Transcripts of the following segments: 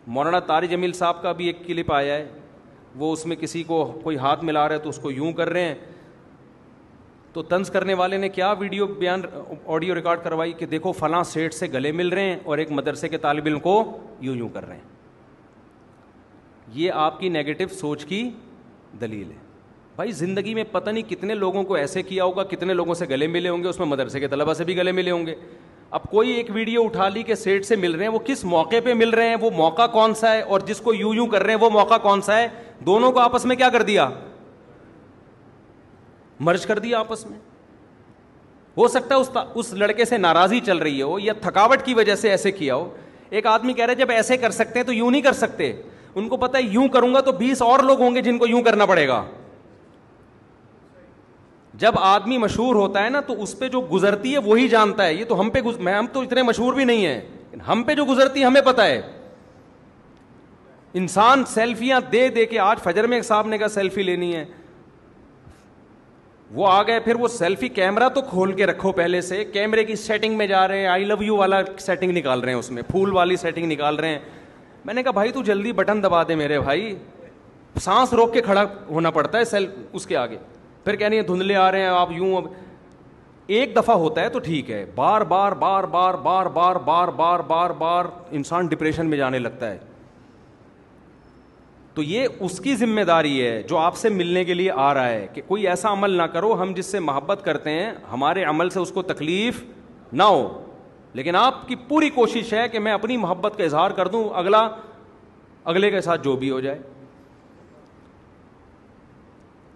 مولانا طارق جمیل صاحب کا بھی ایک کلپ آیا ہے, وہ اس میں کسی کو کوئی ہاتھ ملا رہا ہے تو اس کو یوں کر رہے ہیں, تو طنز کرنے والے نے کیا ویڈیو بیان آڈیو ریکارڈ کروائی کہ دیکھو فلاں سیٹ سے گلے مل رہے ہیں اور ایک مدرسے کے طالب علم کو یوں کر رہے ہیں. یہ آپ کی نیگیٹو سوچ کی دلیل ہے. بھائی زندگی میں پتہ نہیں کتنے لوگوں کو ایسے کیا ہوگا, کتنے لوگوں سے گلے ملے ہوں گے, اس میں مدرسے کے طلبہ سے بھی گلے ملے ہوں گے. اب کوئی ایک ویڈیو اٹھا لی کہ سیٹ سے مل رہے ہیں, وہ کس موقع پہ مل رہے ہیں, وہ موقع کون سا ہے, اور جس کو یوں کر رہے ہیں وہ موقع کون سا ہے, دونوں کو آپس میں کیا کر دیا, مرج کر دیا آپس میں. ہو سکتا ہے اس لڑکے سے ناراضی چل رہی ہو یا تھکاوٹ کی وجہ سے ایسے کیا ہو. ایک آدمی کہہ رہا ہے جب ایسے کر سکتے ہیں تو یوں نہیں کر سکتے. ان کو پتہ ہے یوں کروں گا تو 20 اور لوگ ہوں گے جن کو یوں کرنا پڑے گا. جب آدمی مشہور ہوتا ہے نا تو اس پہ جو گزرتی ہے وہی جانتا ہے. یہ تو ہم پہ ہم تو اتنے مشہور بھی نہیں ہیں, ہم پہ جو گزرتی ہے ہمیں پتہ ہے. انسان سیلفیاں دے دے کے, آج فجر میں ایک صاحب نے کہا سیلفی لینی ہے, وہ آ گئے, پھر وہ سیلفی کیمرہ تو کھول کے رکھو پہلے سے, کیمرے کی سیٹنگ میں جا رہے ہیں, آئی لو یو والا سیٹنگ نکال رہے ہیں, اس میں پھول والی سیٹنگ نکال رہے ہیں. میں نے کہا بھائی تو جلدی بٹن دبا دے میرے بھائی, سانس روک کے کھڑا ہونا پڑتا ہے اس کے آگے. پھر کہہ رہی ہیں دھندلے آ رہے ہیں آپ یوں. اب ایک دفعہ ہوتا ہے تو ٹھیک ہے, بار بار بار بار بار بار بار بار بار بار انسان ڈپریشن میں جانے لگتا ہے. تو یہ اس کی ذمہ داری ہے جو آپ سے ملنے کے لیے آ رہا ہے کہ کوئی ایسا عمل نہ کرو, ہم جس سے محبت کرتے ہیں ہمارے عمل سے اس کو تکلیف نہ ہو, لیکن آپ کی پوری کوشش ہے کہ میں اپنی محبت کا اظہار کر دوں, اگلے کے ساتھ جو بھی ہو جائے.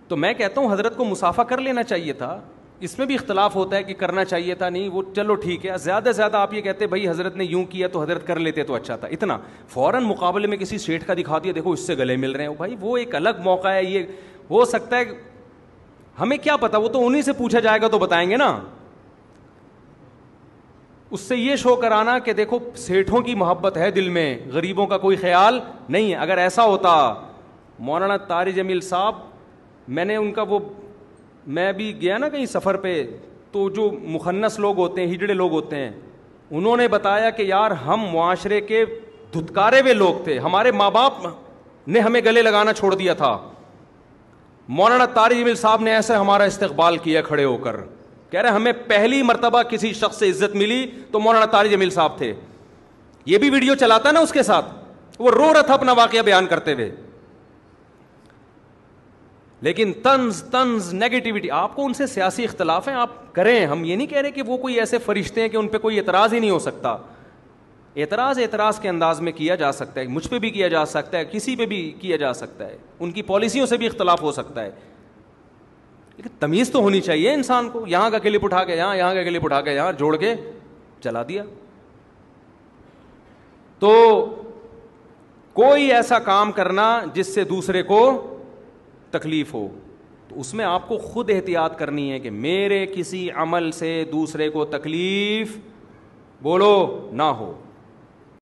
تو میں کہتا ہوں حضرت کو مصافحہ کر لینا چاہیے تھا. اس میں بھی اختلاف ہوتا ہے کہ کرنا چاہیے تھا نہیں, وہ چلو ٹھیک ہے. زیادہ سے زیادہ آپ یہ کہتے بھائی حضرت نے یوں کیا تو حضرت کر لیتے تو اچھا تھا. اتنا فوراً مقابلے میں کسی سیٹ کا دکھا دیا دیکھو اس سے گلے مل رہے ہیں, بھائی وہ ایک الگ موقع ہے. یہ ہو سکتا ہے, ہمیں کیا پتا, وہ تو انہی سے پوچھا جائے گا تو بتائیں گے نا. اس سے یہ شو کرانا کہ دیکھو سیٹھوں کی محبت ہے دل میں, غریبوں کا کوئی خیال نہیں ہے. اگر ایسا ہوتا, مولانا طارق جمیل صاحب, میں نے ان کا میں بھی گیا نا کہیں سفر پہ, تو جو مخنث لوگ ہوتے ہیں, ہجڑے لوگ ہوتے ہیں, انہوں نے بتایا کہ یار ہم معاشرے کے دھتکارے ہوئے لوگ تھے, ہمارے ماں باپ نے ہمیں گلے لگانا چھوڑ دیا تھا. مولانا طارق جمیل صاحب نے ایسے ہمارا استقبال کیا کھڑے ہو کر, کہہ رہے ہمیں پہلی مرتبہ کسی شخص سے عزت ملی تو مولانا طارق جمیل صاحب تھے. یہ بھی ویڈیو چلاتا نا اس کے ساتھ, وہ رو رہا تھا اپنا واقعہ بیان کرتے ہوئے. لیکن طنز نیگیٹیوٹی, آپ کو ان سے سیاسی اختلاف ہیں آپ کریں, ہم یہ نہیں کہہ رہے کہ وہ کوئی ایسے فرشتے ہیں کہ ان پہ کوئی اعتراض ہی نہیں ہو سکتا. اعتراض کے انداز میں کیا جا سکتا ہے, مجھ پہ بھی کیا جا سکتا ہے, کسی پہ بھی کیا جا سکتا ہے, ان کی پالیسیوں سے بھی اختلاف ہو سکتا ہے, لیکن تمیز تو ہونی چاہیے انسان کو. یہاں کا کلپ اٹھا کے یہاں کا کلپ اٹھا کے یہاں جوڑ کے چلا دیا. تو کوئی ایسا کام کرنا جس سے دوسرے کو تکلیف ہو, تو اس میں آپ کو خود احتیاط کرنی ہے کہ میرے کسی عمل سے دوسرے کو تکلیف بولو نہ ہو.